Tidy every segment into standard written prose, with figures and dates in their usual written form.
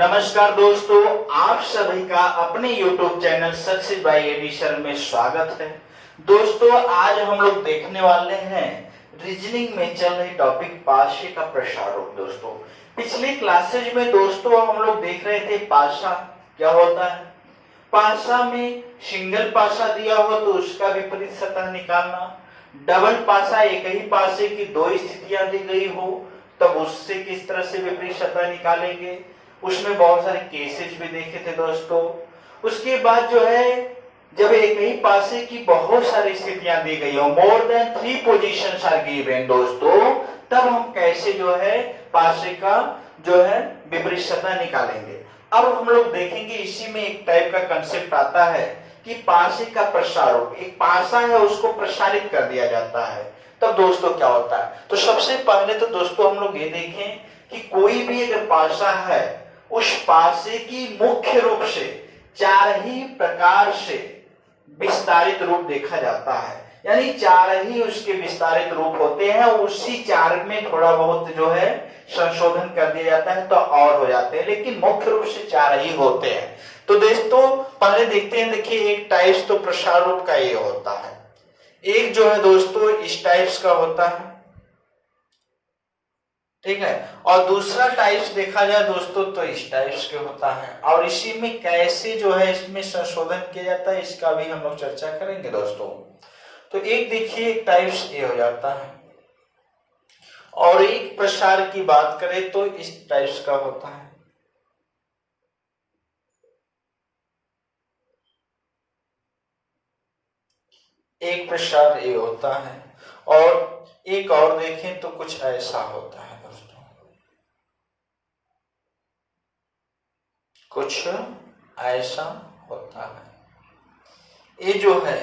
नमस्कार दोस्तों, आप सभी का अपने YouTube channel success by addition में स्वागत है। दोस्तों, आज हम लोग देखने वाले हैं रीजनिंग में चल रही टॉपिक पाशे का प्रसारोप। दोस्तों, पिछली क्लासेज में दोस्तों हम लोग देख रहे थे पाशा क्या होता है। पाशा में सिंगल पाशा दिया हो तो उसका विपरीत सतह निकालना, डबल पाशा एक ही पाशे की दो स्थितियां दी गई हो तब उससे किस तरह से विपरीत सतह निकालेंगे, उसमें बहुत सारे केसेस भी देखे थे दोस्तों। उसके बाद जो है जब एक ही पासे की बहुत सारी स्थितियां दी गई हो, more than 3 positions are given दोस्तों, तब हम कैसे जो है पासे का जो है विपरीत सतह निकालेंगे। अब हम लोग देखेंगे इसी में एक टाइप का कंसेप्ट आता है कि पासे का प्रसारोप, एक पासा है उसको प्रसारित कर दिया जाता है, तब दोस्तों क्या होता है। तो सबसे पहले तो दोस्तों हम लोग ये देखें कि कोई भी अगर पासा है उस पासे की मुख्य रूप से 4 ही प्रकार से विस्तारित रूप देखा जाता है, यानी 4 ही उसके विस्तारित रूप होते हैं। उसी 4 में थोड़ा बहुत जो है संशोधन कर दिया जाता है तो और हो जाते हैं, लेकिन मुख्य रूप से 4 ही होते हैं। तो दोस्तों पहले देखते हैं, देखिए एक टाइप्स तो प्रसार रूप का ये होता है, एक जो है दोस्तों इस टाइप्स का होता है, ठीक है, और दूसरा टाइप्स देखा जाए दोस्तों तो इस टाइप्स के होता है। और इसी में कैसे जो है इसमें संशोधन किया जाता है इसका भी हम लोग चर्चा करेंगे दोस्तों। तो एक देखिए एक टाइप्स ये हो जाता है, और एक प्रसार की बात करें तो इस टाइप्स का होता है। एक प्रसार ये होता है, और एक और देखें तो कुछ ऐसा होता है दोस्तों, कुछ ऐसा होता है। ये जो है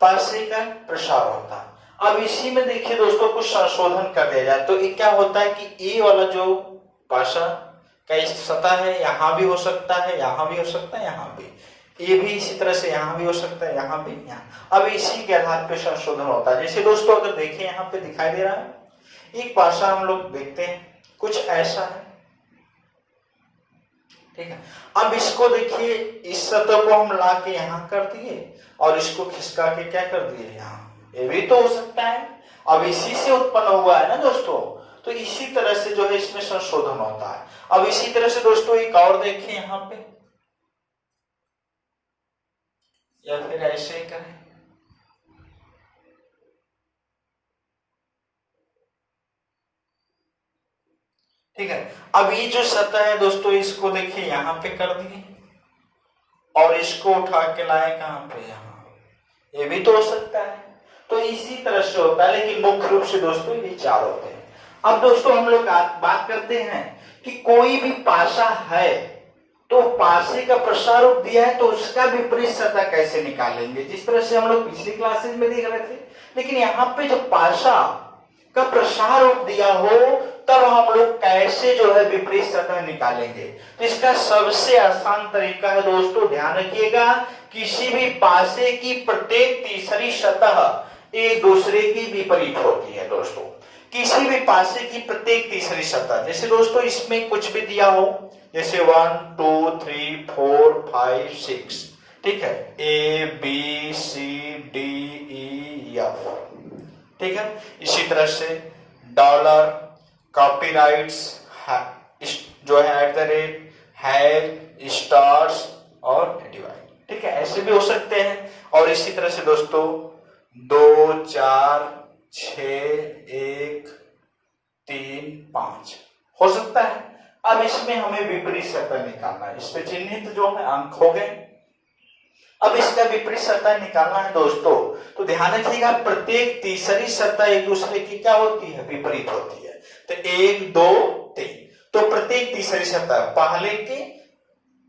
पासे का प्रसार होता है। अब इसी में देखिए दोस्तों कुछ संशोधन कर दिया जाए तो ये क्या होता है कि ये वाला जो पासा का सतह है यहाँ भी हो सकता है, यहाँ भी हो सकता है, यहाँ भी, ये भी इसी तरह से यहाँ भी हो सकता है, यहाँ भी, यहाँ। अब इसी के आधार पे संशोधन होता है। जैसे दोस्तों अगर देखें यहाँ पे दिखाई दे रहा है एक पासा हम लोग देखते हैं कुछ ऐसा है, ठीक है। अब इसको देखिए इस सतह को हम ला के यहाँ कर दिए और इसको खिसका के क्या कर दिए यहाँ, ये भी तो हो सकता है। अब इसी से उत्पन्न हुआ है ना दोस्तों, तो इसी तरह से जो है इसमें संशोधन होता है। अब इसी तरह से दोस्तों एक और देखें यहाँ पे, या फिर ऐसे ही करें, ठीक है। अब ये जो सतह है दोस्तों इसको देखिए यहाँ पे कर दिए और इसको उठा के लाए कहां पे, यहाँ, ये भी तो हो सकता है। तो इसी तरह से होता है, लेकिन मुख्य रूप से दोस्तों ये 4 होते हैं। अब दोस्तों हम लोग बात करते हैं कि कोई भी पासा है तो पासे का प्रसार रूप दिया है तो उसका विपरीत सतह कैसे निकालेंगे, जिस तरह से हम लोग पिछली क्लासेस में देख रहे थे। लेकिन यहाँ पे जब पासा का प्रसार रूप दिया हो तब हम लोग कैसे जो है विपरीत सतह निकालेंगे। तो इसका सबसे आसान तरीका है दोस्तों, ध्यान रखिएगा, किसी भी पासे की प्रत्येक तीसरी सतह एक दूसरे की विपरीत होती है दोस्तों। किसी भी पासे की प्रत्येक तीसरी सतह, जैसे दोस्तों इसमें कुछ भी दिया हो, जैसे 1 2 3 4 5 6, ठीक है, A B C D E F, ठीक है। इसी तरह से डॉलर, कॉपीराइट्स जो है @ है, स्टार्स और डिवाइड, ठीक है, ऐसे भी हो सकते हैं। और इसी तरह से दोस्तों 2 4 6 1 3 5 हो सकता है। अब इसमें हमें विपरीत सतह निकालना है, इस पे चिन्हित जो है अंक हो गए। अब इसका विपरीत सतह निकालना है दोस्तों, तो ध्यान रखिएगा प्रत्येक तीसरी सतह एक दूसरे की क्या होती है, विपरीत होती है। तो 1 2 3, तो प्रत्येक तीसरी सतह पहले की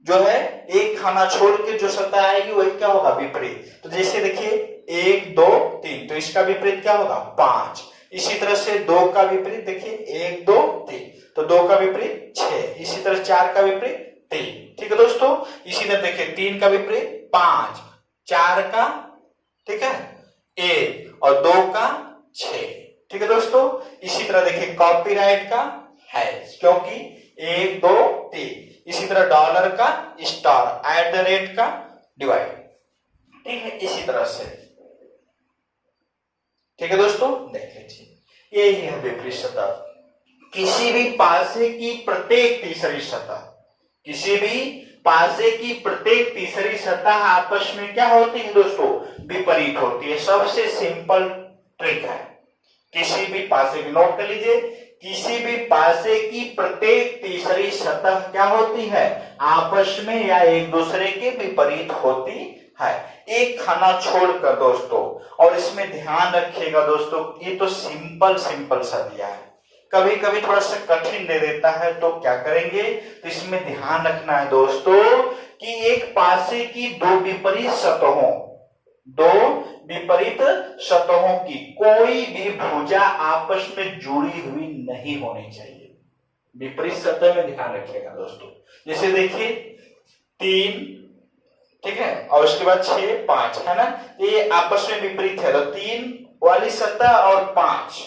जो है एक खाना छोड़ के जो सतह आएगी वही क्या होगा, विपरीत। तो जैसे देखिए 1 2 3, तो इसका विपरीत क्या होगा, 5। इसी तरह से 2 का विपरीत देखिए 1 2 3, तो 2 का विपरीत 6। इसी तरह 4 का विपरीत 3, ठीक है दोस्तों। इसी तरह देखिए 3 का विपरीत 5, 4 का, ठीक है, 1 और 2 का 6, ठीक है दोस्तों। इसी तरह देखिए कॉपीराइट का है, क्योंकि 1 2 3, इसी तरह डॉलर का स्टार, एट द रेट का डिवाइड, ठीक है, इसी तरह से। ठीक है दोस्तों, देख लीजिए यही है विपरीत सतह। किसी भी पासे की प्रत्येक तीसरी सतह, किसी भी पासे की प्रत्येक तीसरी सतह आपस में क्या होती है दोस्तों, विपरीत होती है। सबसे सिंपल ट्रिक है, किसी भी पासे की, नोट कर लीजिए, किसी भी पासे की प्रत्येक तीसरी सतह क्या होती है, आपस में या एक दूसरे के विपरीत होती है, एक खाना छोड़कर दोस्तों। और इसमें ध्यान रखिएगा दोस्तों, ये तो सिंपल सा दिया है, कभी कभी थोड़ा सा कठिन दे देता है, तो क्या करेंगे, तो इसमें ध्यान रखना है दोस्तों कि एक पासे की दो विपरीत सतहों की कोई भी भुजा आपस में जुड़ी हुई नहीं होनी चाहिए। विपरीत सतह में ध्यान रखिएगा दोस्तों। जैसे देखिए 3, ठीक है, और उसके बाद 6, 5 है ना, ये आपस में विपरीत है, तो 3 वाली सतह और 5,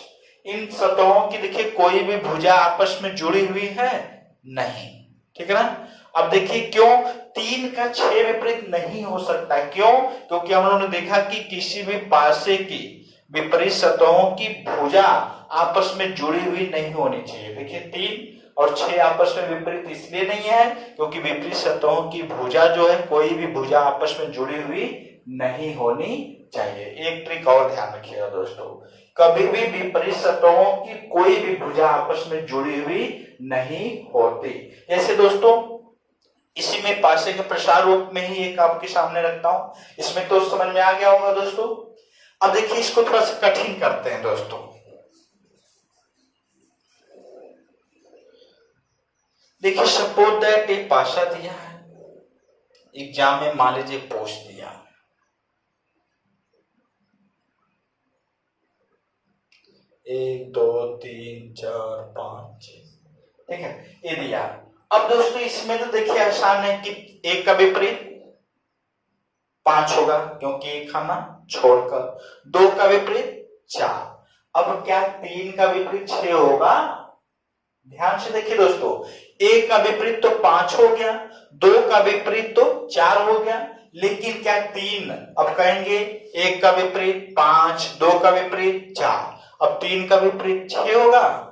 इन सतहों की देखिए कोई भी भुजा आपस में जुड़ी हुई है नहीं, ठीक है ना। अब देखिए क्यों 3 का 6 विपरीत नहीं हो सकता, क्यों, क्योंकि हम लोगों ने देखा कि किसी भी पासे की विपरीत सतहों की भुजा आपस में जुड़ी हुई नहीं होनी चाहिए। देखिए 3 और 6 आपस में विपरीत इसलिए नहीं है क्योंकि विपरीत सतहों की भुजा जो है, कोई भी भुजा आपस में जुड़ी हुई नहीं होनी चाहिए। एक ट्रिक और ध्यान रखिएगा दोस्तों, कभी भी विपरीत सतहों की कोई भी भुजा आपस में जुड़ी हुई नहीं होती। जैसे दोस्तों इसी में पासे के प्रसार रूप में ही एक आपके सामने रखता हूं, इसमें तो समझ में आ गया होगा दोस्तों। अब देखिए इसको थोड़ा सा कठिन करते हैं दोस्तों। देखिए सपोज दैट एक पासा दिया है, एग्जाम में मान लीजिए पूछ दिया, 1 2 3 4 5 6, ठीक है, ये दिया। अब दोस्तों इसमें तो देखिए आसान है कि 1 का विपरीत 5 होगा क्योंकि एक खाना छोड़कर, 2 का विपरीत 4, अब क्या 3 का विपरीत 6 होगा। ध्यान से देखिए दोस्तों, 1 का विपरीत तो 5 हो गया, 2 का विपरीत तो 4 हो गया, लेकिन क्या 3, अब कहेंगे 1 का विपरीत 5, 2 का विपरीत 4, अब 3 का विपरीत 6 होगा।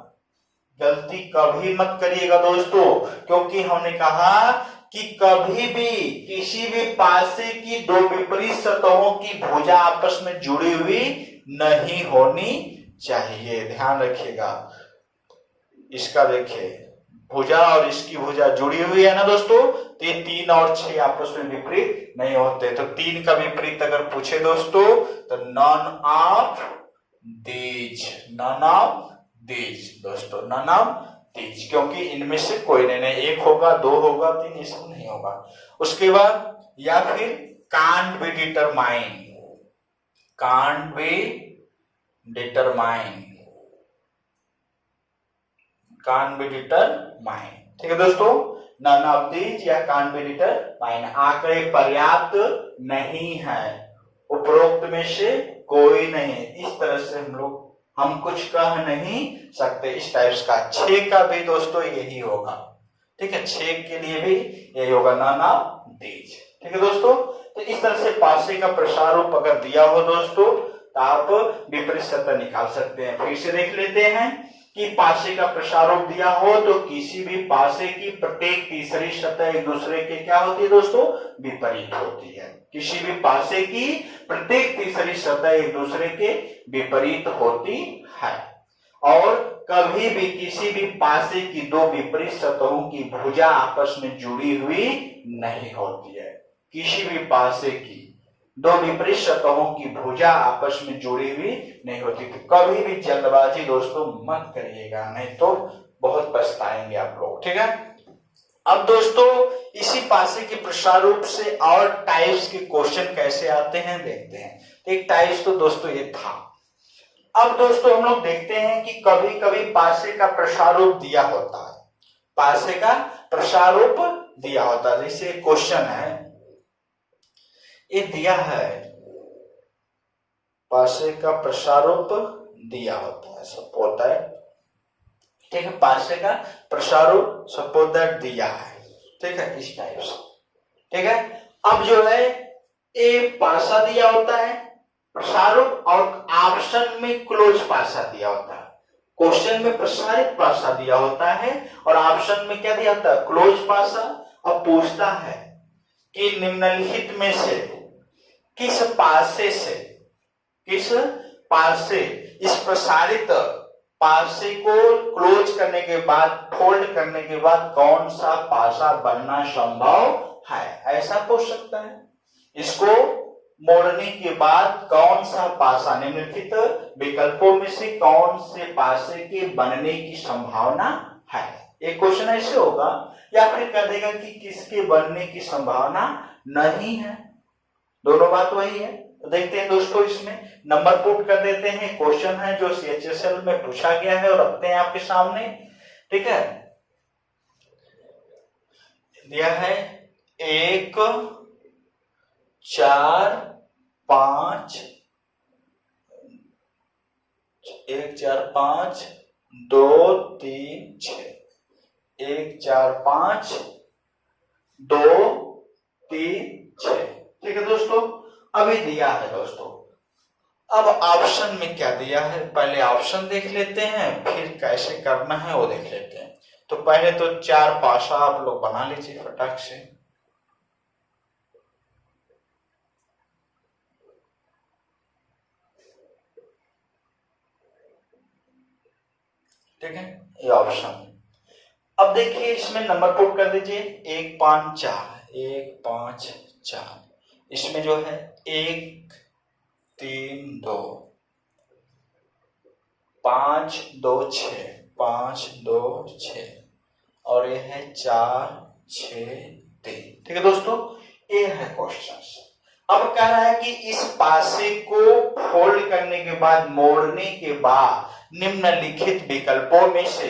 गलती कभी मत करिएगा दोस्तों, क्योंकि हमने कहा कि कभी भी किसी भी पासे की दो विपरीत सतहों की भुजा आपस में जुड़ी हुई नहीं होनी चाहिए। ध्यान रखिएगा, इसका देखिए भुजा और इसकी भुजा जुड़ी हुई है ना दोस्तों, तो ये 3 और 6 आपस में विपरीत नहीं होते। तो 3 का विपरीत अगर पूछे दोस्तों तो नॉन ऑफ दीज दोस्तों, नॉन ऑफ दीज, क्योंकि इनमें से कोई नहीं, 1 होगा, 2 होगा, 3 ये सब नहीं होगा। उसके बाद या फिर कांट बी डिटरमाइन, ठीक है दोस्तों, नॉन ऑफ दीज या कांट बी डिटरमाइन, आंकड़े पर्याप्त नहीं है, उपरोक्त में से कोई नहीं, इस तरह से हम कुछ कह नहीं सकते, इस टाइप्स का। 6 का भी दोस्तों यही होगा, ठीक है, 6 के लिए भी यही होगा, नॉन ऑफ दीज, ठीक है दोस्तों। तो इस तरह से पासे का प्रसार रूप अगर दिया हो दोस्तों तो आप विपरीत सतह निकाल सकते हैं। फिर से देख लेते हैं कि पासे का प्रसार रूप दिया हो तो किसी भी पासे की प्रत्येक तीसरी सतह एक दूसरे के क्या होती है दोस्तों, विपरीत होती है। किसी भी पासे की प्रत्येक तीसरी सतह एक दूसरे के विपरीत होती है, और कभी भी किसी भी पासे की दो विपरीत सतहों की भुजा आपस में जुड़ी हुई नहीं होती है। किसी भी पासे की दो विपरीत सतहों की भुजा आपस में जुड़ी हुई नहीं होती। तो कभी भी जल्दबाजी दोस्तों मत करिएगा, नहीं तो बहुत पछताएंगे आप लोग, ठीक है। अब दोस्तों इसी पासे के प्रसार रूप से और टाइप्स के क्वेश्चन कैसे आते हैं देखते हैं। एक टाइप्स तो दोस्तों ये था। अब दोस्तों हम लोग देखते हैं कि कभी कभी पासे का प्रसार रूप दिया होता है, पासे का प्रसार रूप दिया होता है। जैसे क्वेश्चन है, ये दिया है पासे का प्रसार रूप दिया होता है, सपोज दैट, ठीक है, पासे का प्रसार रूप सपोज दैट दिया है, ठीक है, इस टाइप से। ठीक है, अब जो है ए पासा दिया होता है प्रसारित और ऑप्शन में क्लोज पासा दिया होता है। क्वेश्चन में प्रसारित पासा दिया होता है और ऑप्शन में क्या दिया होता है, क्लोज पासा। अब पूछता है कि निम्नलिखित में से किस पासे इस प्रसारित पासे को क्लोज करने के बाद, फोल्ड करने के बाद कौन सा पासा बनना संभव है, ऐसा पूछ सकता है। इसको मोड़ने के बाद कौन सा पासा, निम्नलिखित विकल्पों में से कौन से पासे के बनने की संभावना है। एक क्वेश्चन ऐसे होगा, या फिर कह देगा कि किसके बनने की संभावना नहीं है। दोनों बात वही है। तो देखते हैं दोस्तों, इसमें नंबर पुट कर देते हैं। क्वेश्चन है जो CHSL में पूछा गया है और रखते हैं आपके सामने। ठीक है, दिया है 1 4 5 2 3 6 1 4 5 2 3 6। ठीक है दोस्तों, अभी दिया है दोस्तों। अब ऑप्शन में क्या दिया है, पहले ऑप्शन देख लेते हैं, फिर कैसे करना है वो देख लेते हैं। तो पहले तो 4 पासा आप लोग बना लीजिए फटाक से। ठीक है, ये ऑप्शन। अब देखिए इसमें नंबर पुट कर दीजिए 1 5 4 1 5 4। इसमें जो है 1 3 2 5 2 6 5 2 6 और ये है 4 6 3। ठीक है दोस्तों, ये है क्वेश्चन। अब कह रहा है कि इस पासे को फोल्ड करने के बाद, मोड़ने के बाद निम्नलिखित विकल्पों में से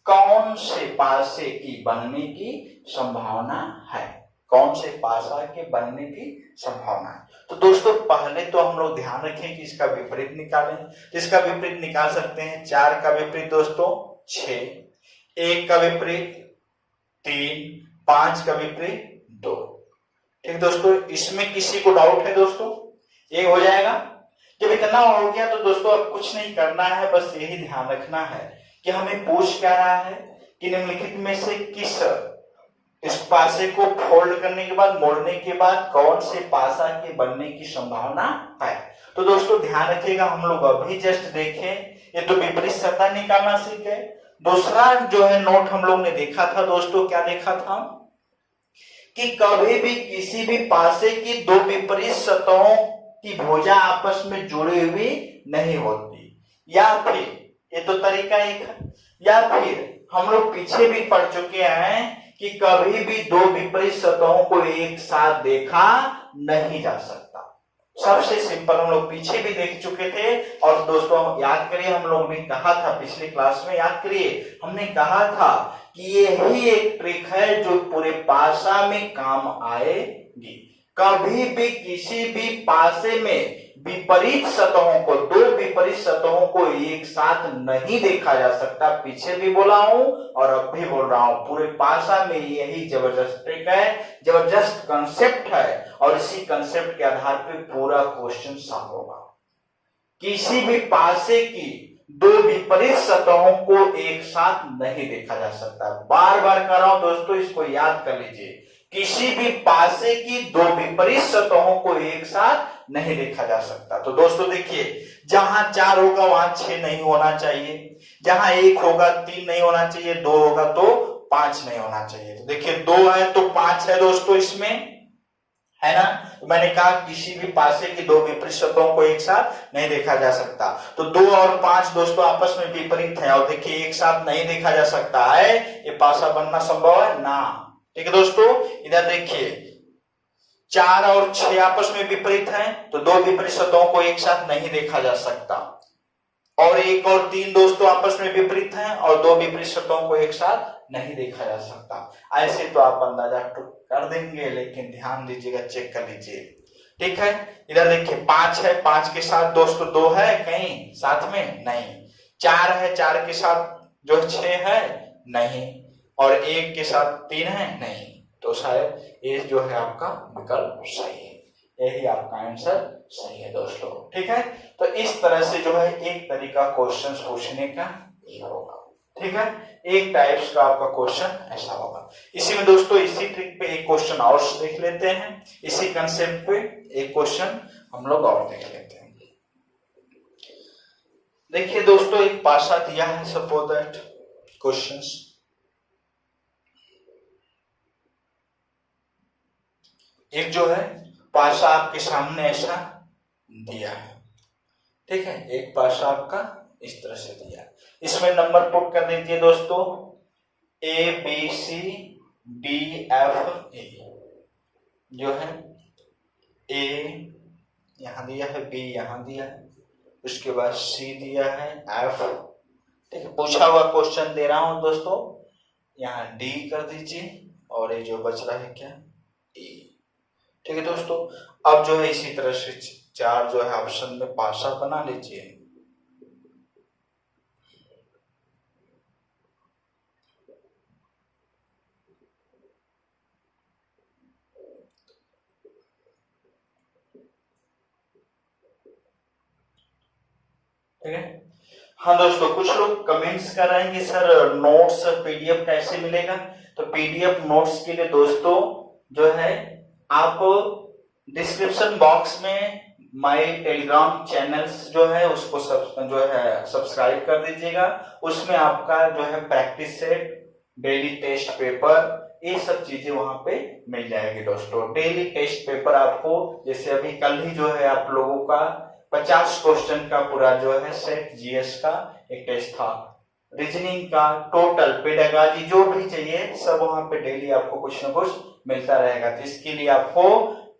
कौन से पासे की बनने की संभावना है, कौन से पासा के बनने की संभावना है। तो दोस्तों पहले तो हम लोग ध्यान रखें कि इसका विपरीत निकालें। इसका विपरीत निकाल सकते हैं 4 का विपरीत दोस्तों 6, 1 का विपरीत 3, 5 का विपरीत 2। ठीक दोस्तों, इसमें किसी को डाउट है दोस्तों, ये हो जाएगा। जब इतना हो गया तो दोस्तों अब कुछ नहीं करना है, बस यही ध्यान रखना है कि हमें पूछ क्या रहा है कि निम्नलिखित में से किस इस पासे को फोल्ड करने के बाद, मोड़ने के बाद कौन से पासा के बनने की संभावना है। तो दोस्तों ध्यान रखिएगा, हम लोग अभी जस्ट देखें, ये तो विपरीत सतह निकालना सीखे। दूसरा जो है नोट हम लोग ने देखा था दोस्तों, क्या देखा था कि कभी भी किसी भी पासे की दो विपरीत सतहों की भुजा आपस में जुड़ी हुई नहीं होती, या फिर ये तो तरीका एक है, या फिर हम लोग पीछे भी पढ़ चुके हैं कि कभी भी दो विपरीत सतहों को एक साथ देखा नहीं जा सकता। सबसे सिंपल हम लोग पीछे भी देख चुके थे। और दोस्तों याद करिए, हम लोग ने कहा था पिछले क्लास में, याद करिए हमने कहा था कि यही एक ट्रिक है जो पूरे पासा में काम आएगी। कभी भी किसी भी पासे में विपरीत सतहों को, दो विपरीत सतहों को एक साथ नहीं देखा जा सकता। पीछे भी बोला हूं और अब भी बोल रहा हूं, पूरे पासा में यही जबरदस्त ट्रिक है, जबरदस्त कंसेप्ट है, और इसी कंसेप्ट के आधार पे पूरा क्वेश्चन सॉल्व होगा। किसी भी पासे की दो विपरीत सतहों को एक साथ नहीं देखा जा सकता। बार बार कर रहा हूं दोस्तों, इसको याद कर लीजिए, किसी भी पासे की दो विपरीत सतहों को एक साथ नहीं देखा जा सकता। तो दोस्तों देखिए, जहां 4 होगा वहां 6 नहीं होना चाहिए, जहां 1 होगा 3 नहीं होना चाहिए, 2 होगा तो 5 नहीं होना चाहिए। तो देखिए 2 है तो 5 है दोस्तों, इसमें है ना। तो मैंने कहा किसी भी पासे की दो विपरीत सतहों को एक साथ नहीं देखा जा सकता। तो 2 और 5 दोस्तों आपस में विपरीत है, और देखिए एक साथ नहीं देखा जा सकता है, ये पासा बनना संभव है ना। ठीक है दोस्तों, इधर देखिए 4 और 6 आपस में विपरीत हैं, तो दो विपरीत सतहों को एक साथ नहीं देखा जा सकता। और 1 और 3 दोस्तों आपस में विपरीत हैं और दो विपरीत सतहों को एक साथ नहीं देखा जा सकता। ऐसे तो आप अंदाजा कर देंगे, लेकिन ध्यान दीजिएगा, चेक कर लीजिए। ठीक है, इधर देखिए 5 है, 5 के साथ दोस्तों 2 है कहीं साथ में नहीं, 4 है, 4 के साथ जो 6 है नहीं, और 1 के साथ 3 है नहीं। तो शायद ये जो है आपका विकल्प सही है, यही आपका आंसर सही है दोस्तों। ठीक है, तो इस तरह से जो है एक तरीका क्वेश्चंस पूछने का ये होगा। ठीक है, एक टाइप्स का आपका क्वेश्चन ऐसा होगा। इसी में दोस्तों इसी ट्रिक पे एक क्वेश्चन और देख लेते हैं, इसी कंसेप्ट पे एक क्वेश्चन हम लोग और देख लेते हैं। देखिए दोस्तों, एक पासा दिया है, सपोज दैट क्वेश्चंस, एक जो है पासा आपके सामने ऐसा दिया है। ठीक है, एक पासा आपका इस तरह से दिया है, इसमें नंबर पुट कर दीजिए दोस्तों, A B C D F A. जो है ए यहां दिया है, बी यहां दिया है, उसके बाद सी दिया है, एफ। ठीक है, पूछा हुआ क्वेश्चन दे रहा हूं दोस्तों, यहाँ डी कर दीजिए और ये जो बच रहा है क्या, ई। ठीक है दोस्तों, अब जो है इसी तरह से चार जो है ऑप्शन में पासा बना लीजिए। ठीक है, हाँ दोस्तों, कुछ लोग कमेंट्स कर रहे हैं कि सर नोट्स पीडीएफ कैसे मिलेगा। तो पीडीएफ नोट्स के लिए दोस्तों जो है आप डिस्क्रिप्शन बॉक्स में माय टेलीग्राम चैनल्स जो है उसको सब्सक्राइब कर दीजिएगा। उसमें आपका जो है practice set, daily test paper, ये सब चीजें वहां पे मिल जाएगी दोस्तों। डेली टेस्ट पेपर आपको, जैसे अभी कल ही जो है आप लोगों का 50 क्वेश्चन का पूरा जो है सेट जीएस का एक टेस्ट था, रीजनिंग का टोटल पेडागॉजी जो भी चाहिए सब वहां पे डेली आपको कुछ ना कुछ मिलता रहेगा। तो इसके लिए आपको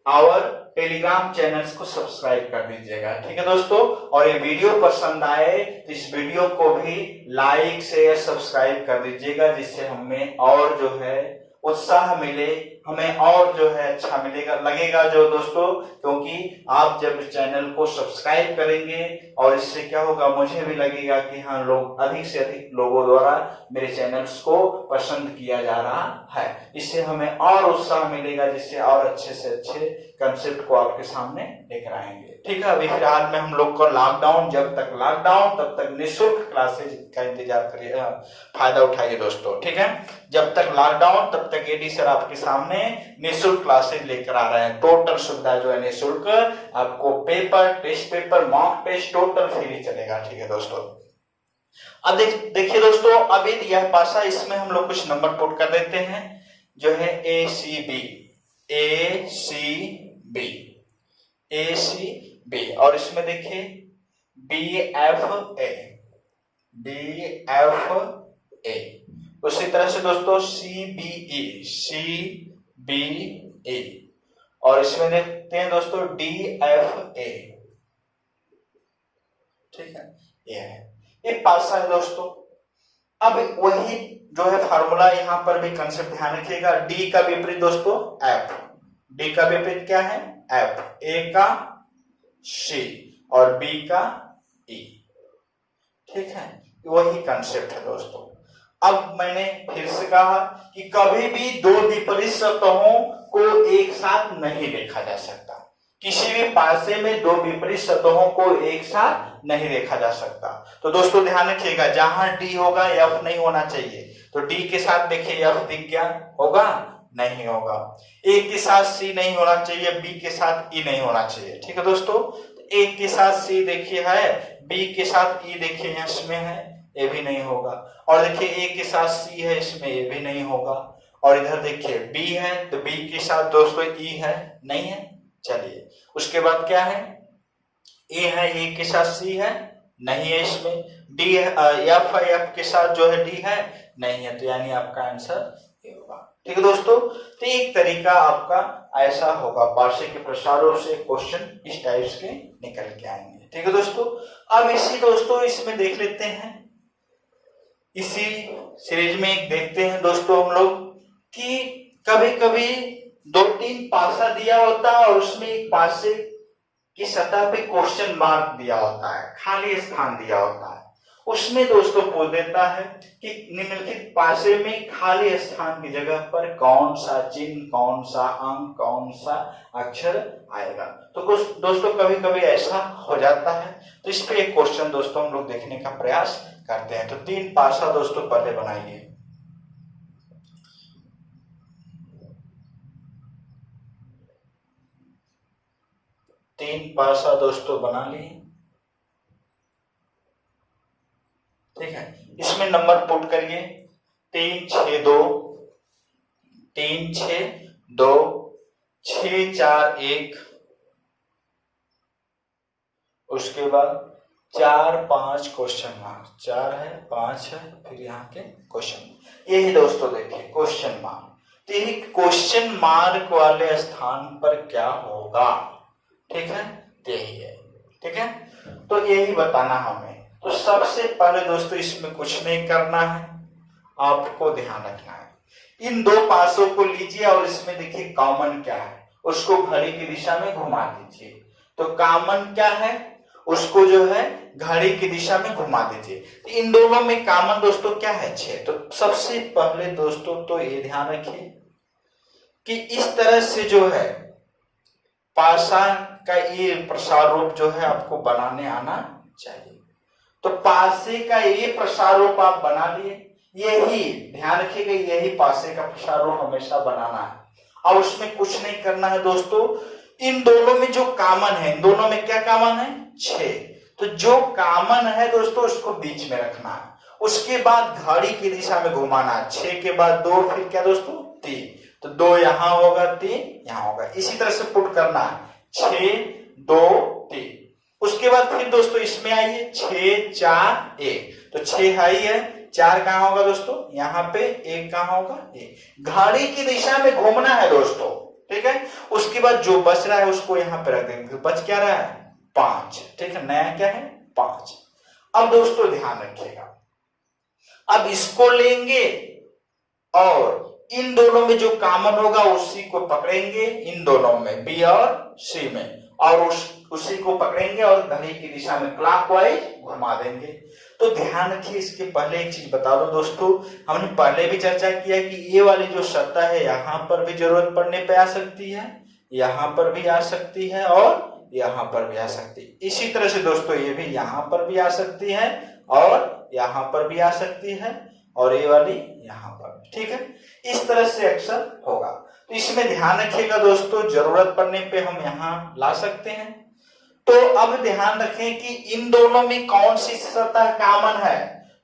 आवर टेलीग्राम चैनल्स को सब्सक्राइब कर दीजिएगा। ठीक है दोस्तों, और ये वीडियो पसंद आए तो इस वीडियो को भी लाइक शेयर सब्सक्राइब कर दीजिएगा, जिससे हमें और जो है उत्साह मिले, हमें और जो है अच्छा मिलेगा लगेगा जो दोस्तों, क्योंकि आप जब चैनल को सब्सक्राइब करेंगे और इससे क्या होगा, मुझे भी लगेगा कि हाँ लोग अधिक से अधिक लोगों द्वारा मेरे चैनल्स को पसंद किया जा रहा है। इससे हमें और उत्साह मिलेगा, जिससे और अच्छे से अच्छे कंसेप्ट को आपके सामने लेकर आएंगे। ठीक है, अभी फिलहाल में हम लोग को लॉकडाउन, जब तक लॉकडाउन तब तक निःशुल्क क्लासेज का इंतजार करिए, फायदा उठाइए दोस्तों। ठीक है, जब तक लॉकडाउन तब तक एडी सर आपके सामने निःशुल्क क्लासेज लेकर आ रहे हैं। टोटल सुविधा जो है निःशुल्क, आपको paper, test paper, mock test total free चलेगा। ठीक है दोस्तों, अब देखिए दोस्तों, अभी यह पासा, इसमें हम लोग कुछ नंबर पुट कर देते हैं, जो है A C B, A C B, A C B, और इसमें देखिए B F A, B F A. उसी तरह से दोस्तों सी बी ई, सी बी ए, और इसमें देखते हैं दोस्तों डी एफ ए। ठीक है, ये है, ये पासा है दोस्तों। अब वही जो है फार्मूला, यहां पर भी कंसेप्ट ध्यान रखिएगा। डी का विपरीत दोस्तों एफ, डी का विपरीत क्या है, एफ, ए का सी और बी का ई। ठीक है, वही कंसेप्ट है दोस्तों। अब मैंने फिर से कहा कि कभी भी दो विपरीत सतहों को एक साथ नहीं देखा जा सकता। किसी भी पासे में दो विपरीत सतहों को एक साथ नहीं देखा जा सकता। तो दोस्तों ध्यान रखिएगा, जहां डी होगा एफ नहीं होना चाहिए। तो डी के साथ देखिए एफ दिख गया, होगा नहीं होगा। ए के साथ सी नहीं होना चाहिए, बी के साथ ई नहीं होना चाहिए। ठीक है दोस्तों, ए के साथ सी देखिए है, बी के साथ ई देखिए इसमें है, ये भी नहीं होगा। और देखिए ए के साथ सी है, इसमें ये भी नहीं होगा। और इधर देखिए बी है, तो बी के साथ दोस्तों ई है, नहीं है। चलिए, उसके बाद क्या है, ए है, ए के साथ सी है, नहीं है इसमें। डी है, एफ है, एफ के साथ जो है डी है, नहीं है। तो यानी आपका आंसर ये होगा। ठीक है दोस्तों, तो एक तरीका आपका ऐसा होगा, पासे के प्रसारों से क्वेश्चन इस टाइप के निकल के आएंगे। ठीक है दोस्तों, अब इसी दोस्तों इसमें देख लेते हैं, इसी सीरीज में एक देखते हैं दोस्तों हम लोग कि कभी कभी 2-3 पासा दिया होता है और उसमें एक पासे की सतह पे क्वेश्चन मार्क दिया होता है, खाली स्थान दिया होता है, उसमें दोस्तों पूछ देता है कि निम्नलिखित पासे में खाली स्थान की जगह पर कौन सा चिन्ह, कौन सा अंक, कौन सा अक्षर आएगा। तो कुछ दोस्तों कभी कभी ऐसा हो जाता है, तो इस पे एक क्वेश्चन दोस्तों हम लोग देखने का प्रयास करते हैं। तो 3 पासा दोस्तों पहले बनाइए। तीन पासा दोस्तों बना लिए, ठीक है। इसमें नंबर पुट करिए 3 6 2, 3 6 2, 6 4 1, उसके बाद 4 5 क्वेश्चन मार्क, 4 है 5 है, फिर यहाँ के क्वेश्चन। यही दोस्तों देखिए क्वेश्चन मार्क। तो यही क्वेश्चन मार्क वाले स्थान पर क्या होगा, ठीक है, यही है, ठीक है। तो यही बताना हमें। तो सबसे पहले दोस्तों इसमें कुछ नहीं करना है, आपको ध्यान रखना है। इन 2 पासों को लीजिए और इसमें देखिए कॉमन क्या है, उसको घड़ी की दिशा में घुमा दीजिए। तो कॉमन क्या है, उसको जो है घड़ी की दिशा में घुमा दीजिए। तो इन दोनों में कॉमन दोस्तों क्या है, 6। तो सबसे पहले दोस्तों तो ये ध्यान रखिए कि इस तरह से जो है पासा का ये प्रसार रूप जो है आपको बनाने आना चाहिए। तो पासे का ये प्रसार रूप आप बना लिए, यही ध्यान रखिएगा, यही पासे का प्रसार रूप हमेशा बनाना है। अब उसमें कुछ नहीं करना है दोस्तों। इन दोनों में जो कॉमन है, इन दोनों में क्या कॉमन है, 6। तो जो कॉमन है दोस्तों उसको बीच में रखना है, उसके बाद घड़ी की दिशा में घुमाना है। 6 के बाद 2, फिर क्या दोस्तों 3, तो 2 यहां होगा, 3 यहां होगा। इसी तरह से पुट करना है 6 2 3। उसके बाद फिर दोस्तों इसमें आइए 6 4 1, तो 6 है ही है, 4 कहां होगा दोस्तों यहाँ पे, 1 कहां होगा, 1। घड़ी की दिशा में घूमना है दोस्तों, ठीक है। उसके बाद जो बच रहा है उसको यहाँ पे रख देंगे, बच क्या रहा है 5, ठीक है, नया क्या है 5। अब दोस्तों ध्यान रखिएगा, अब इसको लेंगे और इन दोनों में जो कॉमन होगा उसी को पकड़ेंगे, इन दोनों में बी और सी में, और उसी को पकड़ेंगे और घड़ी की दिशा में क्लॉकवाइज घुमा देंगे। तो ध्यान रखिए, इसके पहले एक चीज बता दो दोस्तों, हमने पहले भी चर्चा किया कि ये वाली जो सतह है यहाँ पर भी जरूरत पड़ने पे आ सकती है, यहाँ पर भी आ सकती है और यहाँ पर भी आ सकती है। इसी तरह से दोस्तों ये भी यहाँ पर भी आ सकती है और यहाँ पर भी आ सकती है, और ये वाली यहाँ पर, ठीक है। इस तरह से अक्सर होगा। तो इसमें ध्यान रखिएगा दोस्तों, जरूरत पड़ने पे हम यहाँ ला सकते हैं। तो अब ध्यान रखें कि इन दोनों में कौन सी सतह कॉमन है।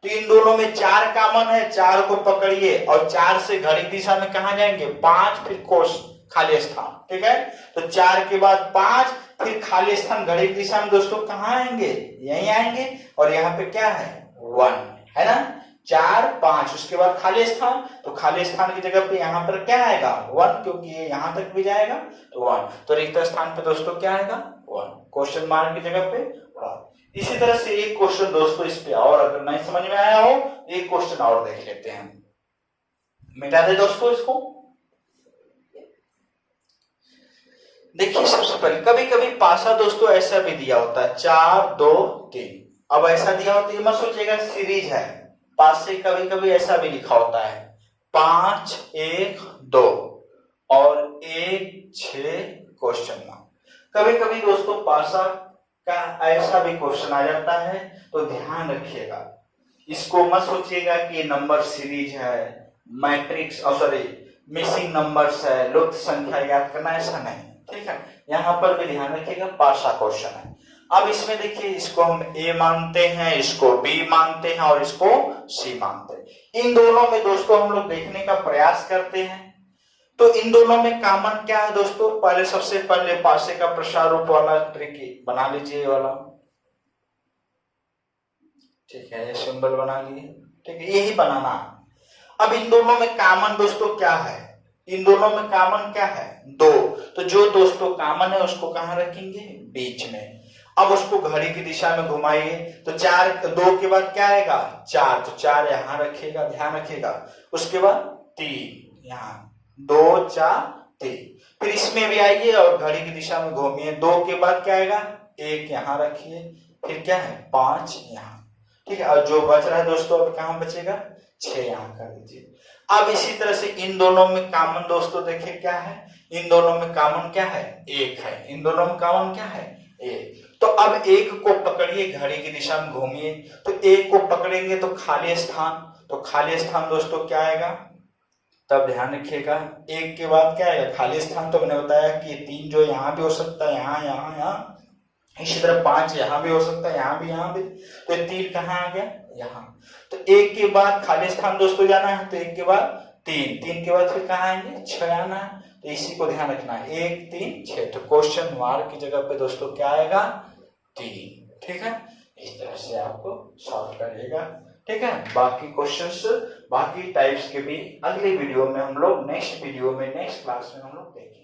तो इन दोनों में 4 कॉमन है, 4 को पकड़िए और 4 से घड़ी दिशा में कहा जाएंगे 5, फिर कोष खाली स्थान, ठीक है। तो 4 के बाद 5, फिर खाली स्थान घड़ी की दिशा में दोस्तों कहाँ आएंगे, यही आएंगे, और यहाँ पे क्या है 1 है ना, 4 5, उसके बाद खाली स्थान, तो खाली स्थान की जगह पे यहाँ पर क्या आएगा 1, क्योंकि ये यहाँ तक भी जाएगा तो 1, तो रिक्त स्थान पे दोस्तों क्या आएगा 1, क्वेश्चन मार्क की जगह पे 1। इसी तरह से एक क्वेश्चन दोस्तों इस पे और अगर नहीं समझ में आया हो, एक क्वेश्चन और देख लेते हैं, मिटा दे दोस्तों इसको। देखिए सबसे पहले कभी कभी पासा दोस्तों ऐसा भी दिया होता है 4 2 3। अब ऐसा दिया होता है मत सोचिएगा सीरीज है, पासे कभी कभी ऐसा भी लिखा होता है 5 1 2 और 1 6 क्वेश्चन मार्क। कभी कभी दोस्तों पासा का ऐसा भी क्वेश्चन आ जाता है, तो ध्यान रखिएगा, इसको मत सोचिएगा कि नंबर सीरीज है, मैट्रिक्स और सॉरी मिसिंग नंबर्स है, लुप्त संख्या याद करना, ऐसा नहीं, ठीक है। यहाँ पर भी ध्यान रखिएगा पासा क्वेश्चन है। अब इसमें देखिए, इसको हम ए मानते हैं, इसको बी मानते हैं और इसको सी मानते हैं। इन दोनों में दोस्तों हम लोग देखने का प्रयास करते हैं। तो इन दोनों में कॉमन क्या है दोस्तों, पहले सबसे पहले पासे का प्रसार रूप वाला ट्रिक बना लीजिए वाला, ठीक है, ये सिंबल बना लिए, ठीक है, यही बनाना। अब इन दोनों में कॉमन दोस्तों क्या है, इन दोनों में कॉमन क्या है 2, तो जो दोस्तों कॉमन है उसको कहां रखेंगे बीच में। अब उसको घड़ी की दिशा में घुमाइए, तो 4 2 के बाद क्या आएगा 4, तो 4 यहां रखिएगा, ध्यान रखिएगा। उसके बाद 3 यहाँ, 2 4 3, फिर इसमें भी आइए और घड़ी की दिशा में घूमिए, 2 के बाद क्या आएगा 1 यहाँ रखिए, फिर क्या है 5 यहाँ। ठीक है। और जो बच रहा है दोस्तों अब कहाँ बचेगा, 6 यहाँ कर दीजिए। अब इसी तरह से इन दोनों में कॉमन दोस्तों देखिए क्या है, इन दोनों में कॉमन क्या है, 1 है, इन दोनों में कॉमन क्या है, 1। तो अब 1 को पकड़िए, घड़ी की दिशा में घूमिए, तो 1 को पकड़ेंगे तो खाली स्थान, तो खाली स्थान दोस्तों क्या आएगा, तब ध्यान रखिएगा 1 के बाद क्या आएगा, खाली स्थान। तो मैंने बताया कि 3 जो यहाँ भी हो सकता है, यहाँ यहाँ यहाँ, इसी तरह 5 यहाँ भी हो सकता है, यहाँ भी। तो 3 कहाँ आ गया, यहाँ। तो 1 के बाद खाली स्थान दोस्तों जाना है, तो 1 के बाद 3 के बाद फिर कहाँ आएंगे, 6 आना है। तो इसी को ध्यान रखना है, 1 3 6। तो क्वेश्चन मार्क की जगह पे दोस्तों क्या आएगा, 3। ठीक है, इस तरह से आपको सॉल्व करिएगा। ठीक है, बाकी क्वेश्चंस बाकी टाइप्स के भी अगले वीडियो में हम लोग नेक्स्ट क्लास में हम लोग देखेंगे।